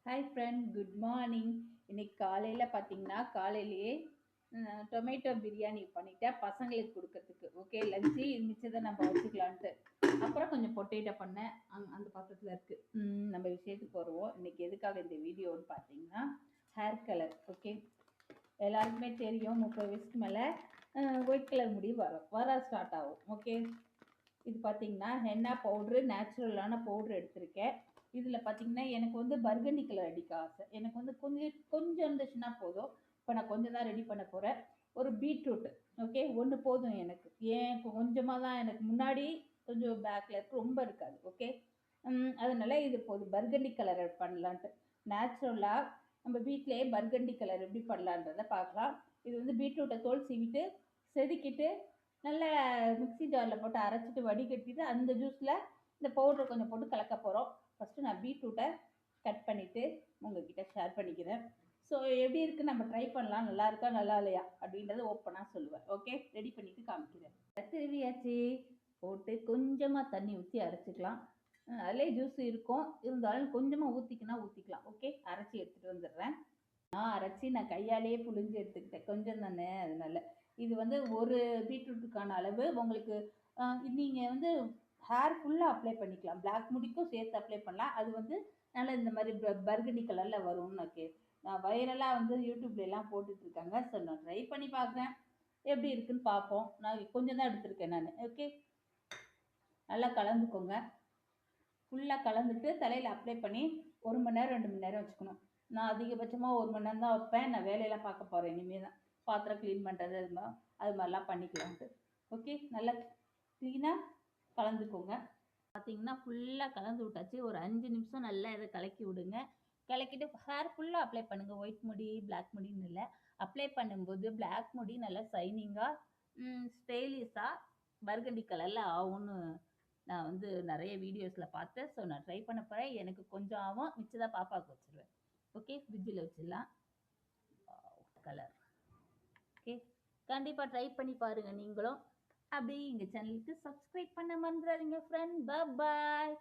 Hi friend, good morning. இன்னைக்கு காலையில் பார்த்தீங்கன்னா காலையிலேயே டொமேட்டோ பிரியாணி பண்ணிட்டேன் பசங்களுக்கு கொடுக்கறதுக்கு. ஓகே, லஞ்சு மிச்சத்தை நம்ம வச்சுக்கலான்ட்டு. அப்புறம் கொஞ்சம் பொட்டேட்டோ பண்ணேன், அந்த பக்கத்தில் இருக்குது. நம்ம விஷயத்துக்கு வருவோம். இன்னைக்கு எதுக்காக இந்த வீடியோன்னு பார்த்தீங்கன்னா ஹேர் கலர். ஓகே, எல்லாருக்குமே தெரியும் 30 வயசுக்கு மேலே ஒயிட் கலர் முடி வர ஸ்டார்ட் ஆகும். ஓகே, இது பார்த்தீங்கன்னா ஹென்னா பவுட்ரு, நேச்சுரலான பவுட்ரு எடுத்திருக்கேன். இதில் பார்த்தீங்கன்னா எனக்கு வந்து பர்கண்டி கலர் அடிக்க ஆசை. எனக்கு வந்து கொஞ்சம் கொஞ்சம் இருந்துச்சுன்னா போதும். இப்போ நான் கொஞ்சம் தான் ரெடி பண்ண போகிறேன். ஒரு பீட்ரூட், ஓகே, ஒன்று போதும் எனக்கு. ஏன் கொஞ்சமாக தான் எனக்கு முன்னாடி கொஞ்சம் பேக்கில் இருக்கு, ரொம்ப இருக்காது. ஓகே, அதனால இது போதும். பர்கண்டி கலர் பண்ணலான்ட்டு நேச்சுரலாக நம்ம வீட்டிலேயே பர்கண்டி கலர் எப்படி பண்ணலான்றதை பார்க்கலாம். இது வந்து பீட்ரூட்டை தோல் சீவிட்டு செதுக்கிட்டு நல்லா மிக்ஸி ஜாரில் போட்டு அரைச்சிட்டு வடிகட்டிட்டு அந்த ஜூஸில் இந்த பவுடரை கொஞ்சம் போட்டு கலக்க போகிறோம். ஃபஸ்ட்டு நான் பீட்ரூட்டை கட் பண்ணிவிட்டு உங்ககிட்ட ஷேர் பண்ணிக்கிறேன். ஸோ எப்படி இருக்குது நம்ம ட்ரை பண்ணலாம், நல்லா இருக்கா நல்லா இல்லையா அப்படின்றத ஓப்பனாக சொல்லுவேன். ஓகே, ரெடி பண்ணிவிட்டு காமிக்கிறேன். திருவியாச்சு போட்டு கொஞ்சமாக தண்ணி ஊற்றி அரைச்சிக்கலாம். அதிலே ஜூஸ் இருக்கும், இருந்தாலும் கொஞ்சமாக ஊற்றிக்கலாம். ஓகே, அரைச்சி எடுத்துகிட்டு வந்துடுறேன். அரைச்சி நான் கையாலேயே புழிஞ்சு எடுத்துக்கிட்டேன், கொஞ்சம் தானே, அதனால. இது வந்து ஒரு பீட்ரூட்டுக்கான அளவு. உங்களுக்கு நீங்கள் வந்து ஹேர் ஃபுல்லாக அப்ளை பண்ணிக்கலாம், பிளாக் முடிக்கும் சேர்த்து அப்ளை பண்ணலாம். அது வந்து நல்லா இந்த மாதிரி பர்கனி கலரில் வரும்னு. ஓகே, நான் வைரலாக வந்து யூடியூப்லாம் போட்டுட்ருக்காங்க. ஸோ நான் ட்ரை பண்ணி பார்க்குறேன், எப்படி இருக்குன்னு பார்ப்போம். நான் கொஞ்சம் தான் எடுத்திருக்கேன் நான். ஓகே, நல்லா கலந்துக்கோங்க. ஃபுல்லாக கலந்துட்டு தலையில் அப்ளை பண்ணி 1 மணி நேரம் 2 மணி நேரம் வச்சுக்கணும். நான் அதிகபட்சமாக 1 மணி நேரம் தான் வைப்பேன். நான் வேலையெல்லாம் பார்க்க போகிறேன் இனிமேல் தான். பாத்திரம் க்ளீன் பண்ணுறது அது மாதிரிலாம் பண்ணிக்கலான்ட்டு. ஓகே, நல்லா க்ளீனாக கலந்துக்கோங்க. பார்த்தீங்கன்னா ஃபுல்லாக கலந்து விட்டாச்சு. ஒரு 5 நிமிஷம் நல்லா இதை கலக்கி விடுங்க. கலக்கிட்டு ஹேர் ஃபுல்லாக அப்ளை பண்ணுங்கள். ஒயிட் முடி பிளாக் முடின்னு இல்லை, அப்ளை பண்ணும்போது பிளாக் முடி நல்லா ஷைனிங்காக ஸ்டைலிஷாக பர்கண்டி கலரில் ஆகும்னு நான் வந்து நிறைய வீடியோஸில் பார்த்தேன். ஸோ நான் ட்ரை பண்ண போகிறேன். எனக்கு கொஞ்சம் ஆகும், மிச்சதாக பாப்பாவுக்கு வச்சுருவேன். ஓகே, ஃப்ரிட்ஜில் வச்சிடலாம். கலர். ஓகே, கண்டிப்பாக ட்ரை பண்ணி பாருங்கள் நீங்களும். அப்படியே எங்கள் சேனலுக்கு சப்ஸ்கிரைப் பண்ண மறந்துடாதீங்க ஃப்ரெண்ட். பாய்.